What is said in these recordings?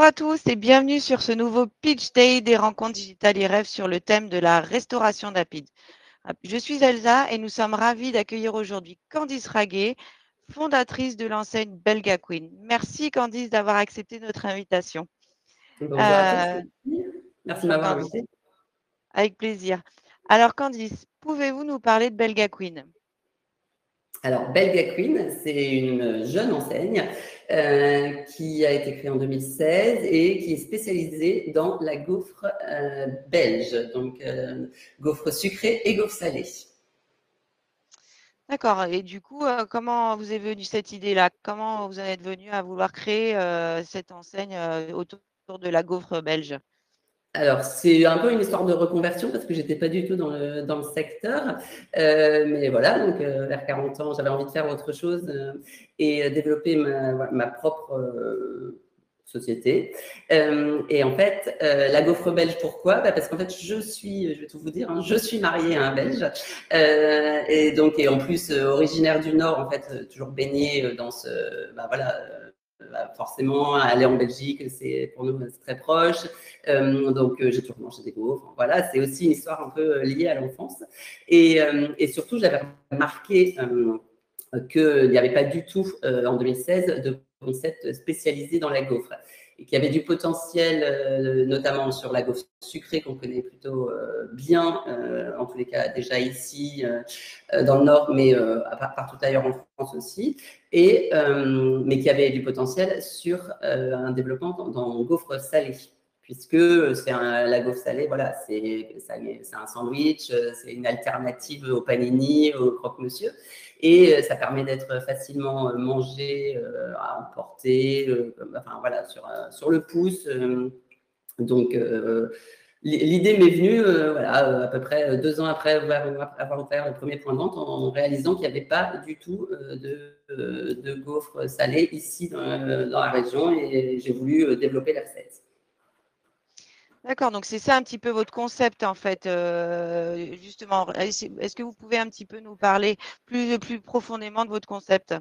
à tous et bienvenue sur ce nouveau Pitch Day des rencontres digitales et rêves sur le thème de la restauration rapide. Je suis Elsa et nous sommes ravis d'accueillir aujourd'hui Candice Raguet, fondatrice de l'enseigne Belga Queen. Merci Candice d'avoir accepté notre invitation. Bonjour à tous. Merci de Bonjour m'avoir Candice, invité. avec plaisir. Alors Candice, pouvez-vous nous parler de Belga Queen? Alors, Belga Queen, c'est une jeune enseigne qui a été créée en 2016 et qui est spécialisée dans la gaufre belge, donc gaufre sucrée et gaufre salée. D'accord. Et du coup, comment vous est venue cette idée-là? Comment vous en êtes venu à vouloir créer cette enseigne autour de la gaufre belge? Alors, c'est un peu une histoire de reconversion parce que j'étais pas du tout dans le secteur. Mais voilà, donc vers 40 ans, j'avais envie de faire autre chose et développer ma propre société. Et en fait, la gaufre belge, pourquoi? Parce qu'en fait, je vais tout vous dire, hein, je suis mariée à un Belge. Et donc, et en plus, originaire du Nord, en fait, toujours baignée dans voilà, forcément, aller en Belgique, c'est pour nous c'est très proche. Donc, j'ai toujours mangé des gaufres. Voilà, c'est aussi une histoire un peu liée à l'enfance. Et surtout, j'avais remarqué qu'il n'y avait pas du tout, en 2016, de concept spécialisé dans la gaufre. Et qu'il y avait du potentiel, notamment sur la gaufre sucrée, qu'on connaît plutôt bien, en tous les cas déjà ici, dans le Nord, mais partout ailleurs en France aussi. Mais qui avait du potentiel sur un développement dans gaufre salée. Puisque la gaufre salée, voilà, c'est un sandwich, c'est une alternative au panini, au croque-monsieur. Et ça permet d'être facilement mangé, à emporter, enfin voilà, sur le pouce. Donc, l'idée m'est venue voilà, à peu près 2 ans après avoir ouvert le premier point de vente en réalisant qu'il n'y avait pas du tout de gaufres salées ici dans la région et j'ai voulu développer la recette. D'accord, donc c'est ça un petit peu votre concept en fait. Justement, est-ce que vous pouvez un petit peu nous parler plus profondément de votre concept?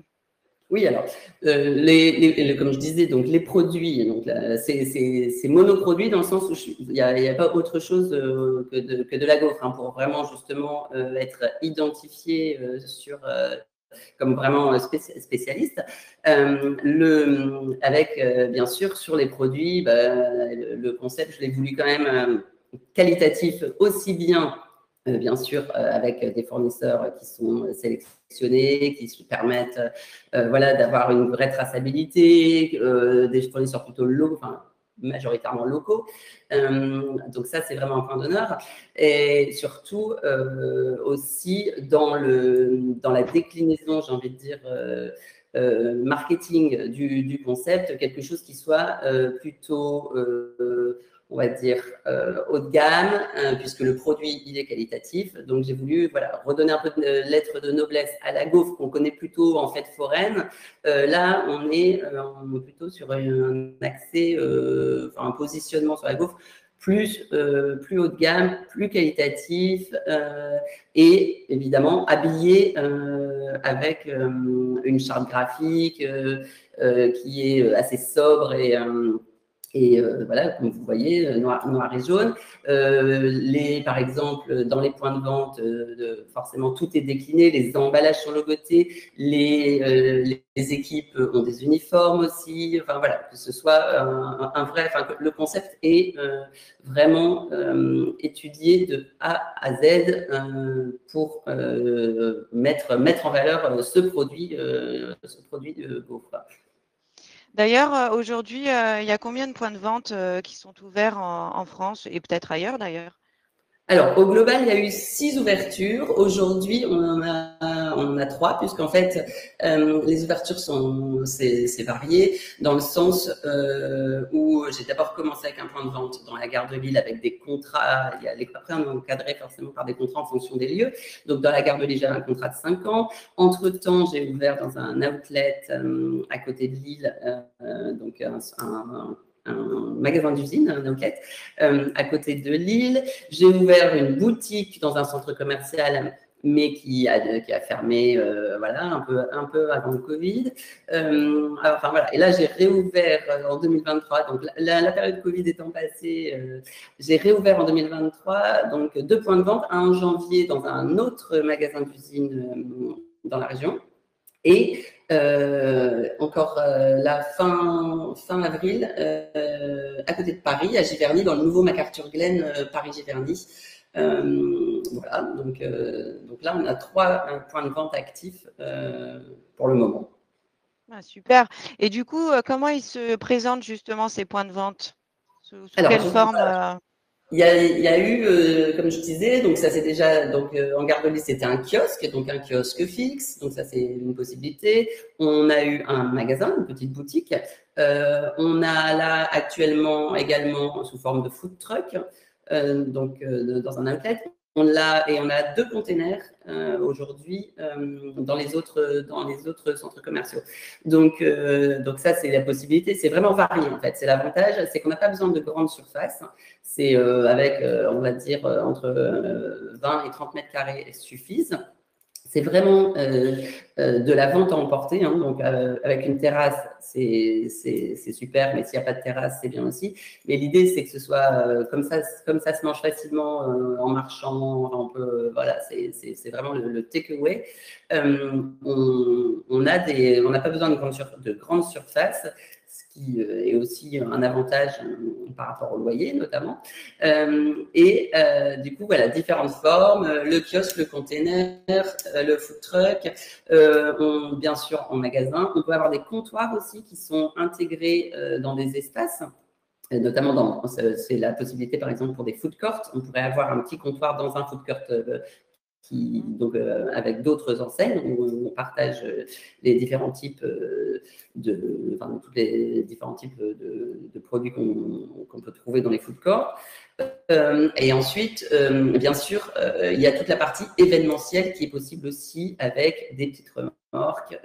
Oui, alors, comme je disais, donc les produits, donc c'est monoproduit dans le sens où il n'y a pas autre chose que de la gaufre, hein, pour vraiment justement être identifié comme vraiment spécialiste. Avec, bien sûr, sur les produits, le concept, je l'ai voulu quand même qualitatif aussi bien, bien sûr, avec des fournisseurs qui sont sélectionnés, qui permettent voilà, d'avoir une vraie traçabilité, des fournisseurs plutôt locaux, enfin, majoritairement locaux. Donc ça, c'est vraiment un point d'honneur. Et surtout aussi dans la déclinaison, j'ai envie de dire, marketing du concept, quelque chose qui soit plutôt, on va dire, haut de gamme, puisque le produit, il est qualitatif. Donc, j'ai voulu voilà, redonner un peu de lettre de noblesse à la gaufre qu'on connaît plutôt en fait foraine. Là, on est plutôt sur un accès, un positionnement sur la gaufre plus haut de gamme, plus qualitatif et évidemment habillé avec une charte graphique qui est assez sobre et voilà, comme vous voyez, noir et jaune. Par exemple, dans les points de vente, forcément, tout est décliné. Les emballages sont logotés. Les équipes ont des uniformes aussi. Enfin, voilà, que ce soit un vrai... Enfin, le concept est vraiment étudié de A à Z pour mettre en valeur ce produit de gaufre. D'ailleurs, aujourd'hui, il y a combien de points de vente qui sont ouverts en France et peut-être ailleurs d'ailleurs? Alors, au global, il y a eu 6 ouvertures. Aujourd'hui, on en a 3, puisqu'en fait, les ouvertures c'est varié, dans le sens où j'ai d'abord commencé avec un point de vente dans la gare de Lille avec des contrats. Après, on est encadré forcément par des contrats en fonction des lieux. Donc, dans la gare de Lille, j'avais un contrat de 5 ans. Entre-temps, j'ai ouvert dans un outlet à côté de Lille, donc un magasin d'usine, un outlet, à côté de Lille. J'ai ouvert une boutique dans un centre commercial mais qui a fermé voilà, un peu avant le Covid. Enfin, voilà. Et là, j'ai réouvert en 2023. Donc, la période Covid étant passée, j'ai réouvert en 2023, donc 2 points de vente, un en janvier dans un autre magasin d'usine dans la région. Et encore la fin avril, à côté de Paris, à Giverny, dans le nouveau MacArthur Glen Paris-Giverny. Voilà, donc là, on a 3 points de vente actifs pour le moment. Ah, super. Et du coup, comment ils se présentent justement ces points de vente? Sous Alors, quelle forme il y a eu, comme je disais, donc ça c'est déjà, donc en Gare de Lys c'était un kiosque, donc un kiosque fixe, donc ça c'est une possibilité. On a eu un magasin, une petite boutique. On a là actuellement également sous forme de food truck, donc dans un outlet. On a 2 containers aujourd'hui dans les autres centres commerciaux. Donc ça c'est la possibilité, c'est vraiment varié en fait. C'est l'avantage, c'est qu'on n'a pas besoin de grandes surfaces. C'est avec, on va dire, entre 20 et 30 mètres carrés suffisent. C'est vraiment de la vente à emporter, hein, donc avec une terrasse, c'est super, mais s'il n'y a pas de terrasse, c'est bien aussi. Mais l'idée, c'est que ce soit comme ça se mange facilement en marchant, on peut, voilà, c'est vraiment le takeaway. On n'a pas besoin de grandes surfaces, ce qui est aussi un avantage par rapport au loyer notamment. Du coup, voilà, différentes formes, le kiosque, le container, le food truck, bien sûr en magasin. On peut avoir des comptoirs aussi qui sont intégrés dans des espaces. Notamment, c'est la possibilité, par exemple, pour des food courts. On pourrait avoir un petit comptoir dans un food court donc avec d'autres enseignes où on partage les différents types tous les différents types de produits qu'on peut trouver dans les food courts. Et ensuite, bien sûr, il y a toute la partie événementielle qui est possible aussi avec des petites remorques.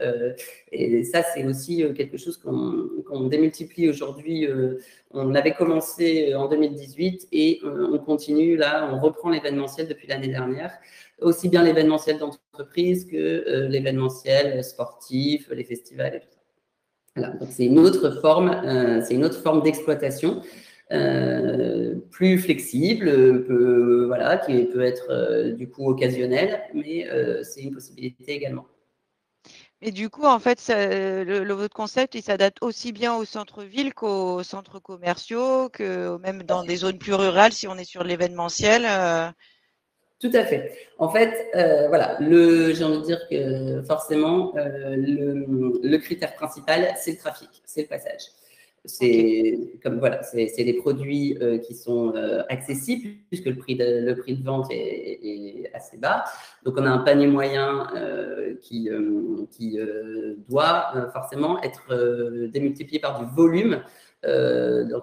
Et ça, c'est aussi quelque chose qu'on démultiplie aujourd'hui. On avait commencé en 2018 et on continue là, on reprend l'événementiel depuis l'année dernière. Aussi bien l'événementiel d'entreprise que l'événementiel sportif, les festivals et tout ça. Voilà, donc c'est une autre forme d'exploitation plus flexible, voilà, qui peut être du coup occasionnelle, mais c'est une possibilité également. Et du coup, en fait, votre concept, il s'adapte aussi bien au centre-ville qu'aux centres commerciaux, que même dans des zones plus rurales, si on est sur l'événementiel. Tout à fait. En fait, voilà, j'ai envie de dire que forcément, le critère principal, c'est le trafic, c'est le passage. C'est comme voilà, c'est des produits qui sont accessibles puisque le prix de vente est assez bas. Donc on a un panier moyen qui doit forcément être démultiplié par du volume.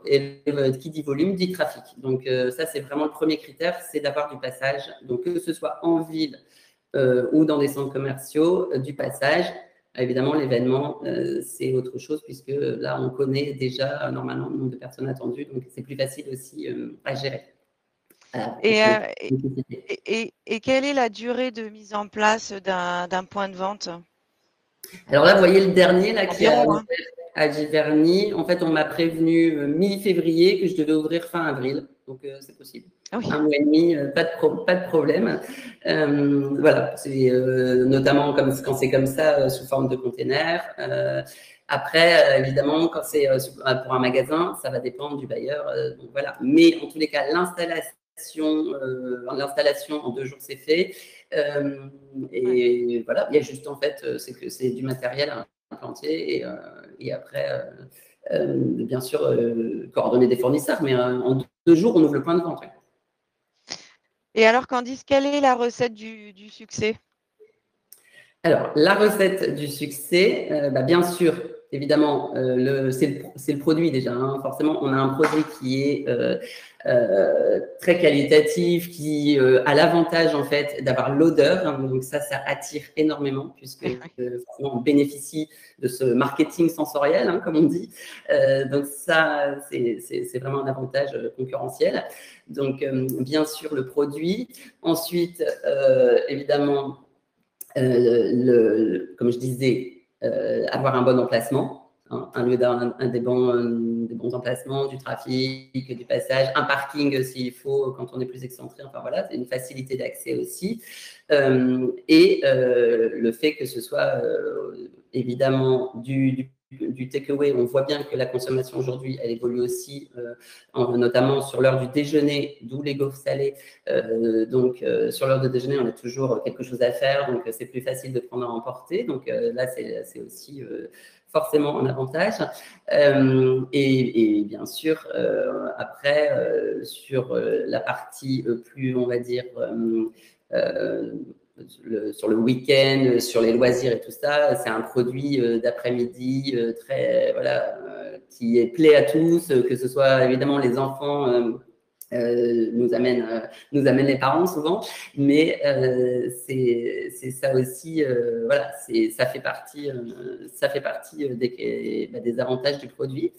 Et qui dit volume dit trafic. Donc ça c'est vraiment le premier critère, c'est d'avoir du passage. Donc que ce soit en ville ou dans des centres commerciaux, du passage. Évidemment, l'événement, c'est autre chose, puisque là, on connaît déjà normalement le nombre de personnes attendues, donc c'est plus facile aussi à gérer. Et quelle est la durée de mise en place d'un point de vente? Alors là, vous voyez le dernier là, qui a Environ, à Giverny. En fait, on m'a prévenu mi-février que je devais ouvrir fin avril, donc c'est possible. Ah oui. 1 mois et demi, pas de problème. Voilà, c'est notamment quand c'est comme ça, sous forme de container. Après, évidemment, quand c'est pour un magasin, ça va dépendre du bailleur. Donc voilà. Mais en tous les cas, l'installation en 2 jours, c'est fait. Et voilà, il y a juste en fait, c'est que c'est du matériel à implanter et après, bien sûr, coordonner des fournisseurs. Mais en 2 jours, on ouvre le point de vente. Ouais. Et alors, Candice, quelle est la recette du succès? Alors, la recette du succès, bien sûr, évidemment, c'est le produit déjà. Hein. Forcément, on a un produit qui est très qualitatif, qui a l'avantage en fait d'avoir l'odeur. Hein. Donc ça attire énormément puisque on bénéficie de ce marketing sensoriel, hein, comme on dit. Donc ça, c'est vraiment un avantage concurrentiel. Donc bien sûr le produit. Ensuite, évidemment, comme je disais, avoir un bon emplacement. Hein, des bons emplacements, du trafic, du passage, un parking s'il faut quand on est plus excentré. Enfin voilà, c'est une facilité d'accès aussi. Et le fait que ce soit évidemment du takeaway, on voit bien que la consommation aujourd'hui, elle évolue aussi, notamment sur l'heure du déjeuner, d'où les gaufres salées. Donc, sur l'heure de déjeuner, on a toujours quelque chose à faire, donc c'est plus facile de prendre à emporter. Donc là, c'est aussi forcément un avantage. Et bien sûr, après, sur la partie plus, on va dire, sur le week-end, sur les loisirs et tout ça, c'est un produit d'après-midi très voilà qui plaît à tous, que ce soit évidemment les enfants. Nous amène les parents souvent, mais c'est ça aussi, voilà, ça fait partie des avantages du produit.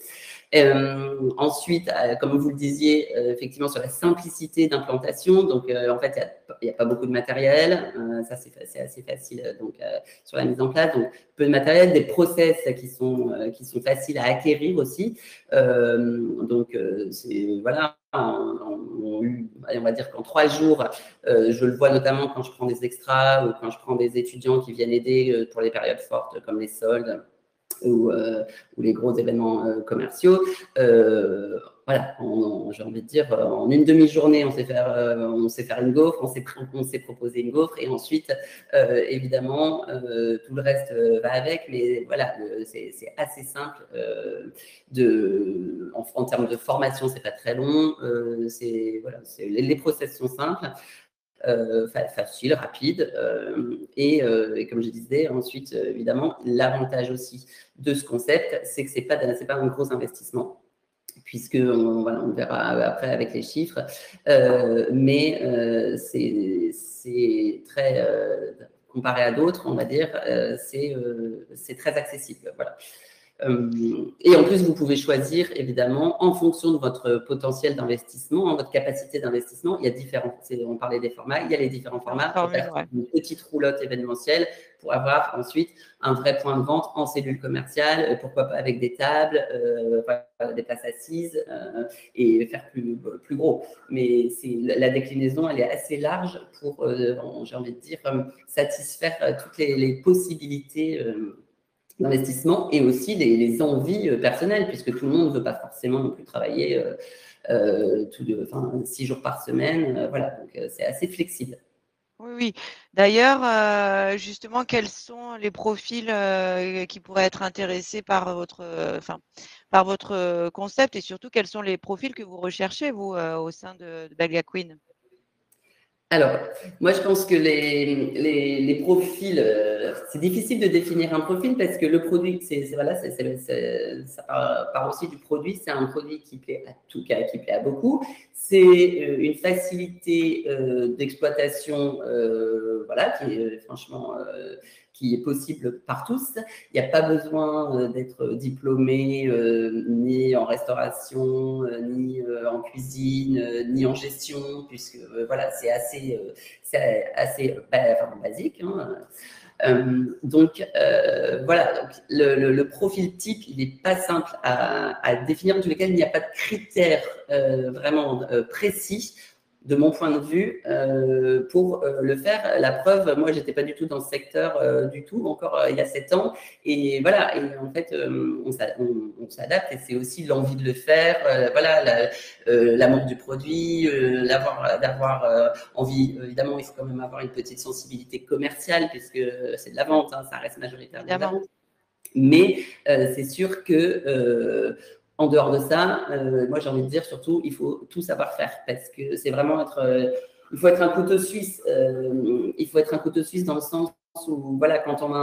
Ensuite, comme vous le disiez, effectivement sur la simplicité d'implantation, donc en fait il n'y a pas beaucoup de matériel, ça c'est assez facile donc sur la mise en place, donc peu de matériel, des process qui sont faciles à acquérir aussi, donc c'est voilà. On va dire qu'en 3 jours, je le vois notamment quand je prends des extras ou quand je prends des étudiants qui viennent aider pour les périodes fortes comme les soldes ou les gros événements commerciaux. Voilà, j'ai envie de dire, en une demi-journée, on sait faire une gaufre, on s'est proposé une gaufre, et ensuite, évidemment, tout le reste va avec, mais voilà, c'est assez simple. En termes de formation, c'est pas très long, voilà, les process sont simples. Facile, rapide, et comme je disais, ensuite, évidemment, l'avantage aussi de ce concept, c'est que c'est pas un gros investissement, puisque on verra après avec les chiffres, mais c'est très, comparé à d'autres, on va dire, c'est très accessible, voilà. Et en plus, vous pouvez choisir, évidemment, en fonction de votre potentiel d'investissement, votre capacité d'investissement. Il y a on parlait des formats, il y a les différents formats. Une petite roulotte événementielle pour avoir ensuite un vrai point de vente en cellule commerciale, pourquoi pas avec des tables, des places assises, et faire plus gros. Mais la déclinaison, elle est assez large pour, j'ai envie de dire, satisfaire toutes les possibilités d'investissement et aussi les envies personnelles, puisque tout le monde ne veut pas forcément non plus travailler 6 jours par semaine. Voilà, donc c'est assez flexible. Oui, oui. D'ailleurs, justement, quels sont les profils qui pourraient être intéressés par votre concept, et surtout quels sont les profils que vous recherchez, vous, au sein de Belga Queen? Alors, moi, je pense que les profils, c'est difficile de définir un profil parce que le produit, ça part aussi du produit. C'est un produit qui plaît à tout cas, qui plaît à beaucoup. C'est une facilité d'exploitation, voilà, qui est franchement qui est possible par tous. Il n'y a pas besoin d'être diplômé ni en restauration, ni en cuisine, ni en gestion, puisque voilà, c'est assez basique. Hein. Donc voilà, donc le profil type, il n'est pas simple à définir. En tous les cas, il n'y a pas de critères vraiment précis de mon point de vue, pour le faire. La preuve, moi, j'étais pas du tout dans ce secteur du tout, encore il y a 7 ans. Et voilà, et en fait, on s'adapte, et c'est aussi l'envie de le faire, voilà, l'amour du produit, d'avoir envie. Évidemment, il faut quand même avoir une petite sensibilité commerciale, puisque c'est de la vente, hein, ça reste majoritairement de la vente. Mais c'est sûr que en dehors de ça, moi j'ai envie de dire surtout, il faut tout savoir faire, parce que c'est vraiment il faut être un couteau suisse. Il faut être un couteau suisse dans le sens où, voilà, quand on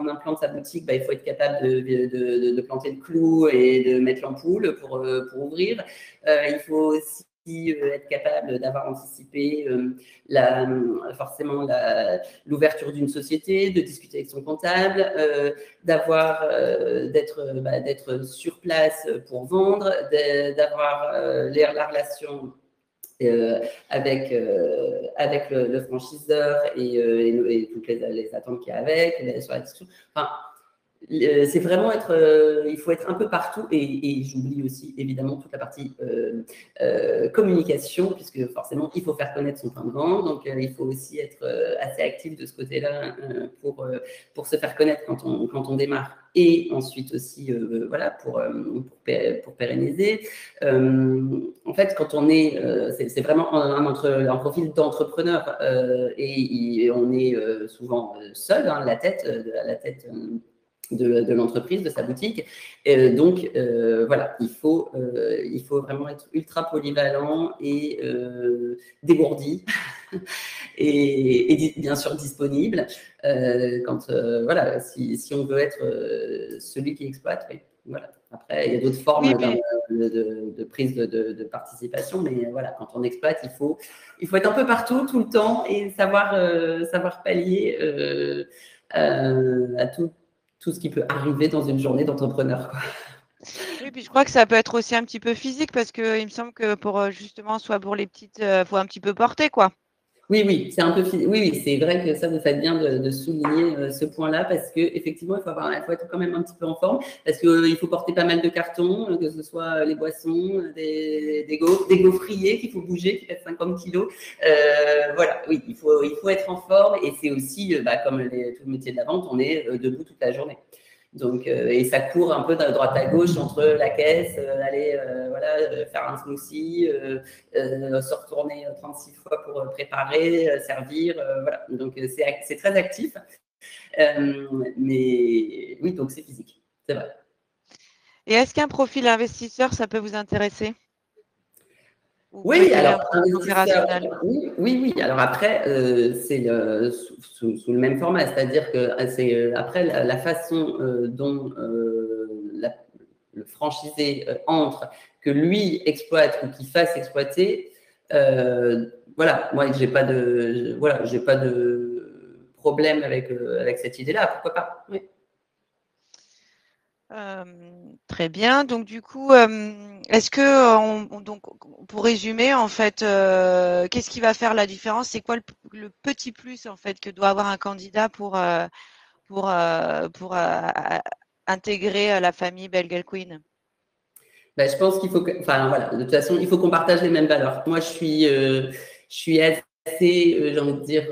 implante sa boutique, il faut être capable de planter le clou et de mettre l'ampoule pour ouvrir. Il faut aussi être capable d'avoir anticipé forcément l'ouverture d'une société, de discuter avec son comptable, d'être sur place pour vendre, d'avoir la relation avec le franchiseur et toutes les attentes qu'il y a avec, sur la discussion. Enfin, c'est vraiment il faut être un peu partout et j'oublie aussi évidemment toute la partie communication, puisque forcément il faut faire connaître son point de vente, donc il faut aussi être assez actif de ce côté-là pour se faire connaître quand on démarre, et ensuite aussi voilà, pour pérenniser. En fait, quand on est, c'est vraiment un profil d'entrepreneur et on est souvent seul, à la tête de l'entreprise, de sa boutique. Donc, voilà, il faut vraiment être ultra polyvalent et dégourdi et bien sûr disponible voilà, si on veut être celui qui exploite. Oui. Voilà. Après, il y a d'autres formes de prise de participation, mais voilà, quand on exploite, il faut être un peu partout, tout le temps, et savoir pallier à tout ce qui peut arriver dans une journée d'entrepreneur, quoi. Oui, puis je crois que ça peut être aussi un petit peu physique, parce qu'il me semble que pour justement, soit pour les petites, faut un petit peu porter, quoi. Oui, c'est un peu. Oui, c'est vrai que ça, vous faites bien de souligner ce point-là, parce que effectivement, il faut être quand même un petit peu en forme, parce qu'il faut porter pas mal de cartons, que ce soit les boissons, des gaufriers qu'il faut bouger, qui pèsent 50 kilos. Voilà, oui, il faut être en forme, et c'est aussi, comme tout le métier de la vente, on est debout toute la journée. Donc, et ça court un peu de droite à gauche entre la caisse, aller faire un smoothie, se retourner 36 fois pour préparer, servir, voilà. Donc c'est très actif, mais oui, donc c'est physique, c'est vrai. Et est-ce qu'un profil investisseur, ça peut vous intéresser? Oui, alors investisseur, oui. Alors après, c'est sous le même format, c'est-à-dire que c'est après la façon dont le franchisé entre, que lui exploite ou qu'il fasse exploiter. Voilà, moi j'ai pas de problème avec cette idée-là. Pourquoi pas? Oui. Très bien. Donc du coup, est-ce que donc pour résumer, en fait, qu'est-ce qui va faire la différence? C'est quoi le petit plus en fait que doit avoir un candidat pour intégrer la famille Belgian Queen? Je pense qu'il faut enfin voilà, de toute façon, il faut qu'on partage les mêmes valeurs. Moi, je suis assez, j'ai envie de dire,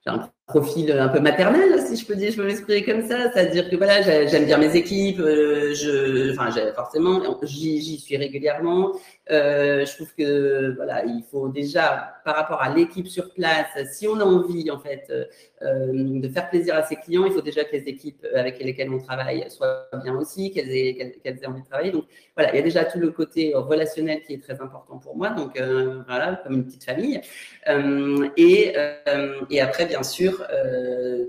j'ai un profil un peu maternel, si je peux m'exprimer comme ça. C'est-à-dire que voilà, j'aime bien mes équipes, forcément, j'y suis régulièrement. Je trouve que voilà, il faut déjà, par rapport à l'équipe sur place, si on a envie en fait de faire plaisir à ses clients, il faut déjà que les équipes avec lesquelles on travaille soient bien aussi, qu'elles aient envie de travailler. Donc voilà, il y a déjà tout le côté relationnel qui est très important pour moi. Donc voilà, comme une petite famille. Et après, bien sûr,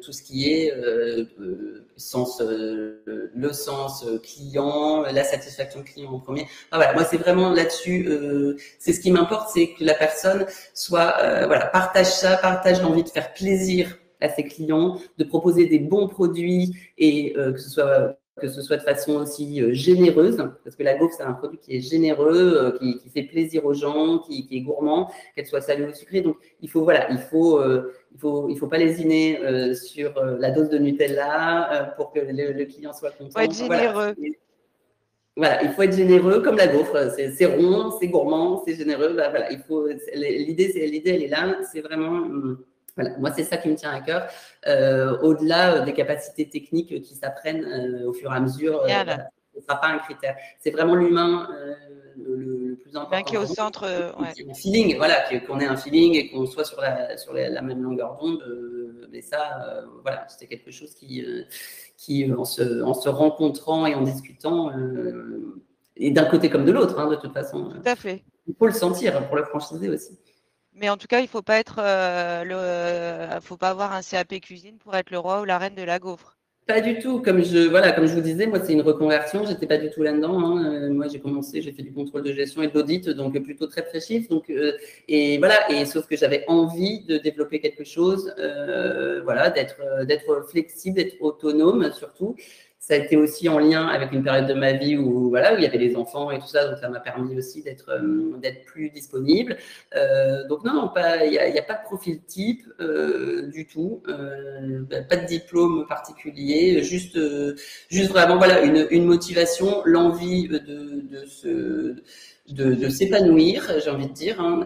tout ce qui est le sens client, la satisfaction client en premier. Voilà, moi, c'est vraiment là-dessus. C'est ce qui m'importe, c'est que la personne soit, partage l'envie de faire plaisir à ses clients, de proposer des bons produits et que ce soit de façon aussi généreuse, parce que la gaufre, c'est un produit qui est généreux, qui fait plaisir aux gens, qui est gourmand, qu'elle soit salée ou sucrée. Donc, il faut pas lésiner sur la dose de Nutella pour que le client soit content. Il faut être généreux. Voilà, il faut être généreux comme la gaufre. C'est rond, c'est gourmand, c'est généreux. Voilà, l'idée, elle est là. C'est vraiment, voilà, moi, c'est ça qui me tient à cœur. Au-delà des capacités techniques qui s'apprennent au fur et à mesure, voilà, ce ne sera pas un critère. C'est vraiment l'humain le plus important. Qui est au centre. Un feeling, voilà, qu'on ait un feeling et qu'on soit sur la même longueur d'onde. Mais ça, voilà, c'est quelque chose qui en se rencontrant et en discutant, et d'un côté comme de l'autre, hein, de toute façon. Tout à fait. Il faut le sentir pour le franchisé aussi. Mais en tout cas, il faut pas être faut pas avoir un CAP cuisine pour être le roi ou la reine de la gaufre. Pas du tout. Comme je vous disais, moi, c'est une reconversion. J'étais pas du tout là-dedans, hein. Moi, j'ai fait du contrôle de gestion et de l'audit, donc plutôt très très chiffre. Donc, et voilà. Et sauf que j'avais envie de développer quelque chose, voilà, d'être flexible, d'être autonome surtout. Ça a été aussi en lien avec une période de ma vie où voilà, où il y avait les enfants et tout ça, donc ça m'a permis aussi d'être plus disponible. Donc non, il y a pas de profil type du tout, pas de diplôme particulier, juste vraiment voilà une motivation, l'envie de s'épanouir, j'ai envie de dire, hein,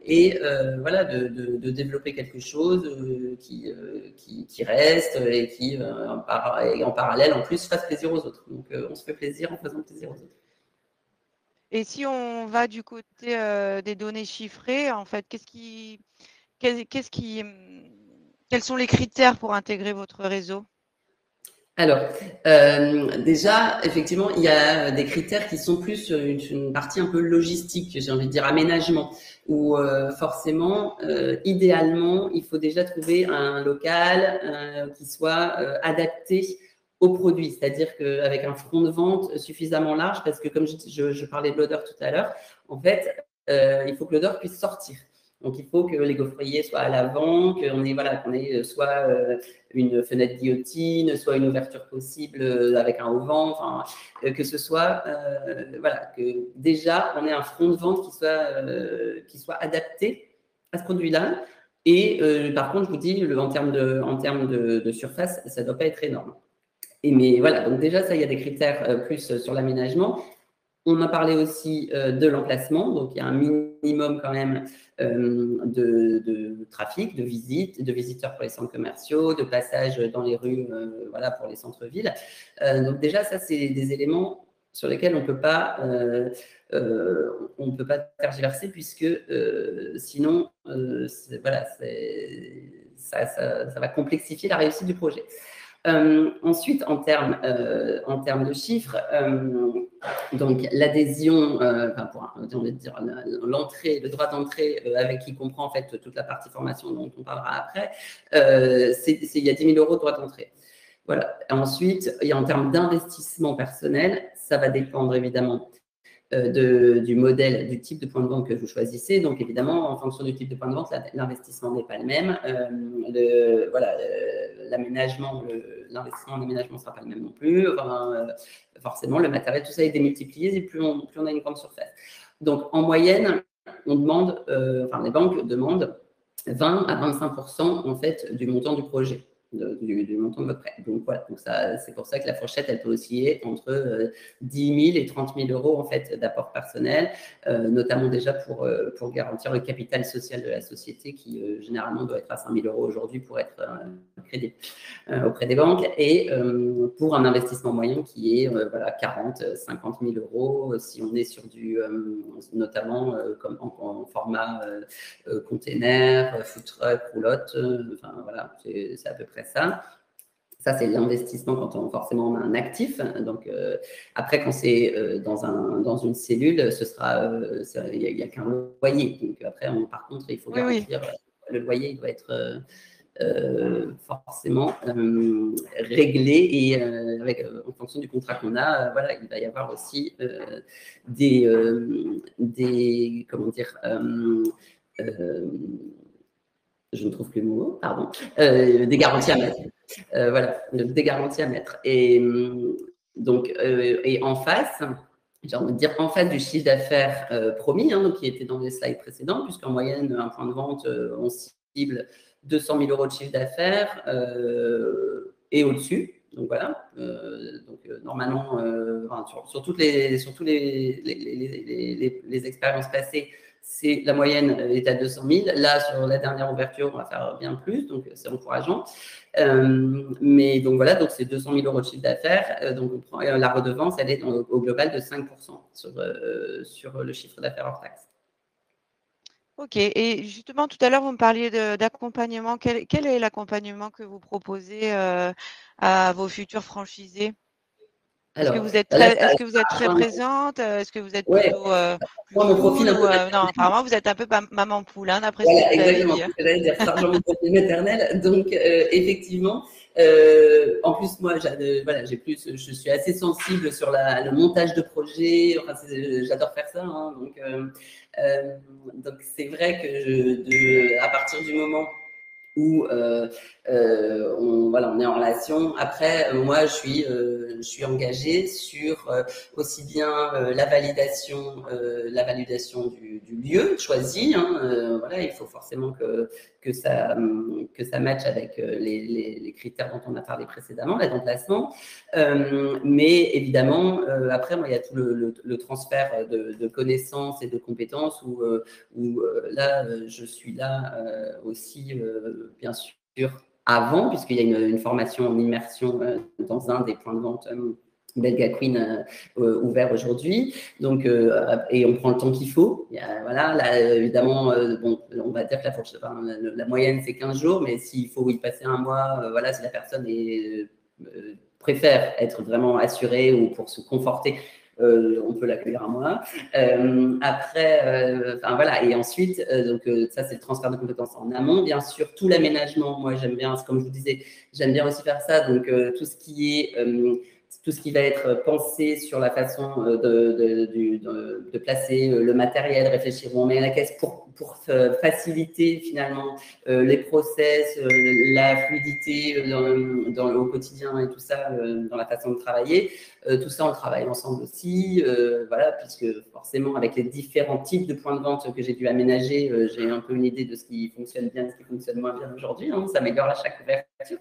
et voilà de développer quelque chose qui reste et qui en parallèle en plus fasse plaisir aux autres. Donc on se fait plaisir en faisant plaisir aux autres. Et si on va du côté des données chiffrées, en fait, quels sont les critères pour intégrer votre réseau? Alors, déjà, effectivement, il y a des critères qui sont plus une partie un peu logistique, j'ai envie de dire aménagement, où forcément, idéalement, il faut déjà trouver un local qui soit adapté aux produits, c'est-à-dire qu'avec un front de vente suffisamment large, parce que comme je parlais de l'odeur tout à l'heure, en fait, il faut que l'odeur puisse sortir. Donc, il faut que les gaufriers soient à l'avant, qu'on ait soit une fenêtre guillotine, soit une ouverture possible avec un auvent, enfin, que ce soit, voilà, que déjà on ait un front de vente qui soit adapté à ce produit-là. Et par contre, je vous dis, en termes de surface, ça ne doit pas être énorme. Mais voilà, donc déjà, ça, il y a des critères plus sur l'aménagement. On a parlé aussi de l'emplacement, donc il y a un minimum quand même de trafic, de visites, de visiteurs pour les centres commerciaux, de passage dans les rues, voilà, pour les centres-villes. Donc déjà, ça, c'est des éléments sur lesquels on peut pas tergiverser puisque sinon, voilà, ça va complexifier la réussite du projet. Ensuite, en termes de chiffres, donc l'adhésion, on va dire l'entrée, le droit d'entrée avec qui comprend en fait toute la partie formation dont on parlera après, il y a 10 000 euros de droit d'entrée. Voilà. Ensuite, en termes d'investissement personnel, ça va dépendre évidemment du modèle, du type de point de vente que vous choisissez. Donc, évidemment, en fonction du type de point de vente, l'investissement n'est pas le même. L'investissement en aménagement ne sera pas le même non plus. Enfin, forcément, le matériel, tout ça est démultiplié et plus on a une grande surface. Donc, en moyenne, les banques demandent 20 à 25% en fait, du montant du projet. Du montant de votre prêt. Donc voilà, c'est pour ça que la fourchette, elle peut osciller entre 10 000 et 30 000 euros en fait, d'apport personnel, notamment déjà pour garantir le capital social de la société qui généralement doit être à 5 000 euros aujourd'hui pour être crédité auprès des banques, et pour un investissement moyen qui est 40 50 000 euros si on est sur notamment comme en format container, food truck, roulotte, enfin voilà, c'est à peu près ça. Ça, c'est l'investissement quand forcément on a un actif. Donc, après, quand c'est dans une cellule, il n'y a qu'un loyer. Donc, après, par contre, il faut garantir, le loyer, il doit être forcément réglé et en fonction du contrat qu'on a, voilà, il va y avoir aussi des comment dire, je ne trouve plus le mot, pardon, des garanties à mettre. Voilà, des garanties à mettre. Et donc, et en face, j'ai envie de dire en face du chiffre d'affaires promis, hein, donc qui était dans les slides précédents, puisqu'en moyenne, un point de vente, on cible 200 000 euros de chiffre d'affaires et au-dessus. Donc voilà. Normalement, sur tous les expériences passées, la moyenne est à 200 000. Là, sur la dernière ouverture, on va faire bien plus, donc c'est encourageant. Mais donc voilà, donc c'est 200 000 euros de chiffre d'affaires. Donc on prend, la redevance, elle est au global de 5% sur le chiffre d'affaires hors taxe. Ok, et justement, tout à l'heure, vous me parliez d'accompagnement. Quel est l'accompagnement que vous proposez à vos futurs franchisés? Est-ce que Alors, vous êtes là, très, est-ce que vous êtes très présente? Est-ce que vous êtes ouais, plutôt plus moi, mon profil cool un ou peu non, apparemment vous êtes un peu maman poule, hein, d'après ce que voilà, vous avez exactement dit. ce que j'allais dire, ça rejoint mon profil maternel. Donc, effectivement, en plus, moi, voilà, je suis assez sensible sur le montage de projets. Enfin, j'adore faire ça. Hein, donc, c'est vrai que à partir du moment où voilà, on est en relation. Après, moi, je suis engagée sur aussi bien la validation du lieu choisi. Hein, voilà, il faut forcément que ça matche avec les critères dont on a parlé précédemment, là, d'emplacement. Mais évidemment, après, moi, il y a tout le transfert de connaissances et de compétences où là, je suis là aussi, bien sûr, avant, puisqu'il y a une formation en immersion dans un des points de vente Belga Queen ouvert aujourd'hui. Donc, et on prend le temps qu'il faut. Voilà, là, évidemment, bon, on va dire que la moyenne, c'est 15 jours, mais s'il faut y passer un mois, voilà, si la personne préfère être vraiment assurée ou pour se conforter, on peut l'accueillir un mois. Après, enfin voilà, et ensuite, donc ça c'est le transfert de compétences en amont. Bien sûr, tout l'aménagement, moi j'aime bien, comme je vous disais, j'aime bien aussi faire ça. Donc tout ce qui va être pensé sur la façon de placer le matériel, réfléchir où on met la caisse pour faciliter finalement les process, la fluidité au quotidien et tout ça, dans la façon de travailler. Tout ça, on travaille ensemble aussi, voilà, puisque forcément, avec les différents types de points de vente que j'ai dû aménager, j'ai un peu une idée de ce qui fonctionne bien et ce qui fonctionne moins bien aujourd'hui. Hein, ça s'améliore à chaque ouverture.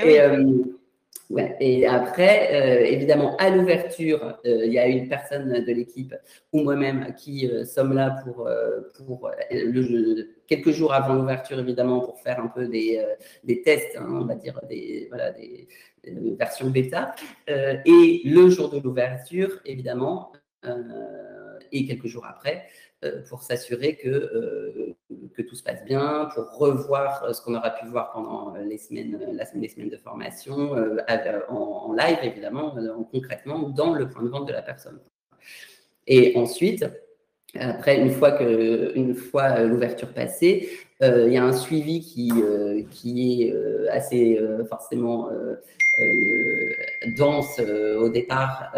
Oui. Ouais. Et après, évidemment, à l'ouverture, il y a une personne de l'équipe ou moi-même qui sommes là pour quelques jours avant l'ouverture, évidemment, pour faire un peu des tests, hein, on va dire voilà, des versions bêta. Et le jour de l'ouverture, évidemment, et quelques jours après, pour s'assurer que tout se passe bien, pour revoir ce qu'on aura pu voir pendant les semaines de formation, en live évidemment, concrètement, dans le point de vente de la personne. Et ensuite, après, une fois l'ouverture passée, il y a un suivi qui est assez forcément dense au départ,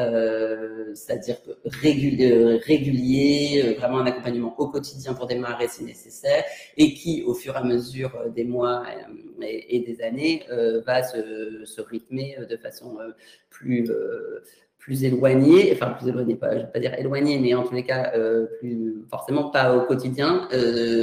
c'est-à-dire régulier, vraiment un accompagnement au quotidien pour démarrer si nécessaire, et qui, au fur et à mesure des mois et des années, va se rythmer de façon plus éloignée, enfin plus éloignée, pas, je ne vais pas dire éloignée, mais en tous les cas, forcément pas au quotidien.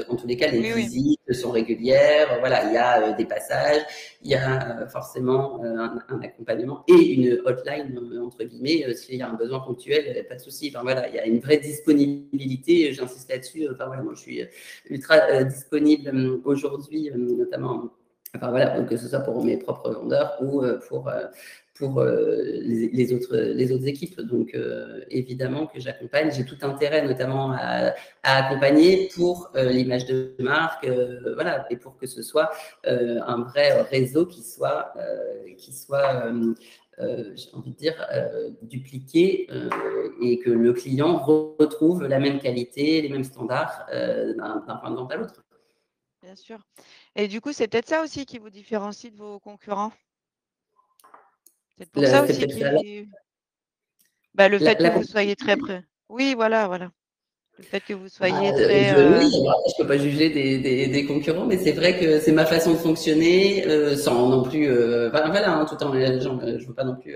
En tous les cas, les visites sont régulières. Voilà, il y a des passages, il y a forcément un accompagnement et une hotline, entre guillemets, s'il y a un besoin ponctuel, pas de souci. Enfin, voilà, il y a une vraie disponibilité, j'insiste là-dessus. Enfin, voilà, moi, je suis ultra disponible aujourd'hui, notamment, enfin, voilà, que ce soit pour mes propres vendeurs ou pour les autres équipes. Donc, évidemment que j'accompagne. J'ai tout intérêt, notamment, à accompagner pour l'image de marque, voilà, et pour que ce soit un vrai réseau qui soit j'ai envie de dire, dupliqué et que le client retrouve la même qualité, les mêmes standards d'un point de vente à l'autre. Bien sûr. Et du coup, c'est peut-être ça aussi qui vous différencie de vos concurrents. C'est pour ça aussi le fait que vous soyez très près. Oui, voilà, voilà. Le fait que vous soyez très. Oui, je ne peux pas juger des concurrents, mais c'est vrai que c'est ma façon de fonctionner, sans non plus, voilà, hein, tout en je ne veux pas non plus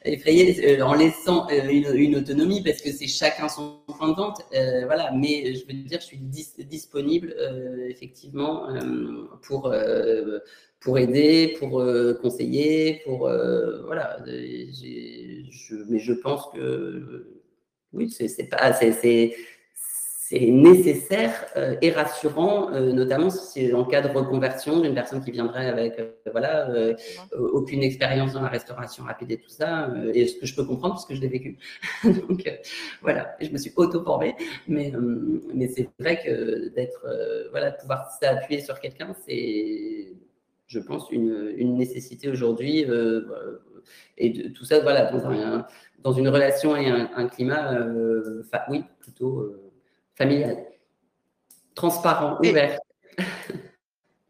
effrayer, en laissant une autonomie, parce que c'est chacun son point de vente, voilà. Mais je veux dire, je suis disponible effectivement pour aider, pour conseiller, voilà. Mais je pense que oui, c'est nécessaire et rassurant, notamment si c'est en cas de reconversion d'une personne qui viendrait avec voilà, aucune expérience dans la restauration rapide et tout ça, et ce que je peux comprendre parce que je l'ai vécu. Donc voilà, je me suis auto-formée, mais c'est vrai que voilà, de pouvoir s'appuyer sur quelqu'un, c'est, je pense, une nécessité aujourd'hui. tout ça, voilà, dans une relation et un climat, oui, plutôt familial, transparent, Et, ouvert.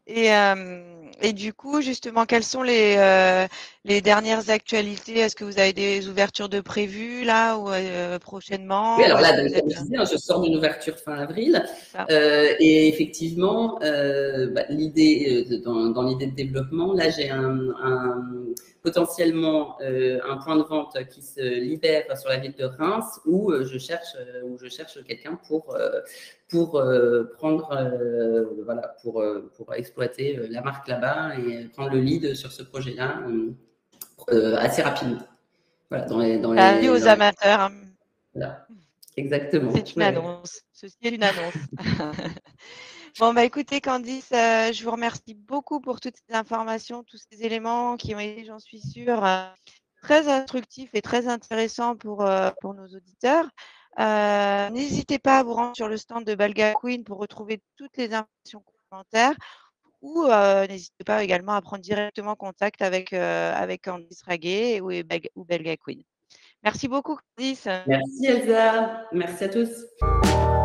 et du coup, justement, quelles sont les dernières actualités? Est-ce que vous avez des ouvertures de prévues là ou Oui, prochainement? Ou alors est-ce là, que vous comme êtes je disais, je sors d'une ouverture fin avril. c'est ça? Et effectivement, l'idée dans l'idée de développement, là, j'ai potentiellement un point de vente qui se libère sur la ville de Reims où je cherche quelqu'un pour prendre, voilà, pour exploiter la marque là-bas et prendre le lead sur ce projet-là assez rapidement. Voilà, Avis aux amateurs, hein. voilà, exactement. C'est une Ouais. annonce. Ceci est une annonce. Bon, bah écoutez, Candice, je vous remercie beaucoup pour toutes ces informations, tous ces éléments qui ont été, j'en suis sûre, très instructifs et très intéressants pour nos auditeurs. N'hésitez pas à vous rendre sur le stand de Belga Queen pour retrouver toutes les informations complémentaires ou n'hésitez pas également à prendre directement contact avec Candice Raguet ou Belga Queen. Merci beaucoup, Candice. Merci Elsa, merci à tous.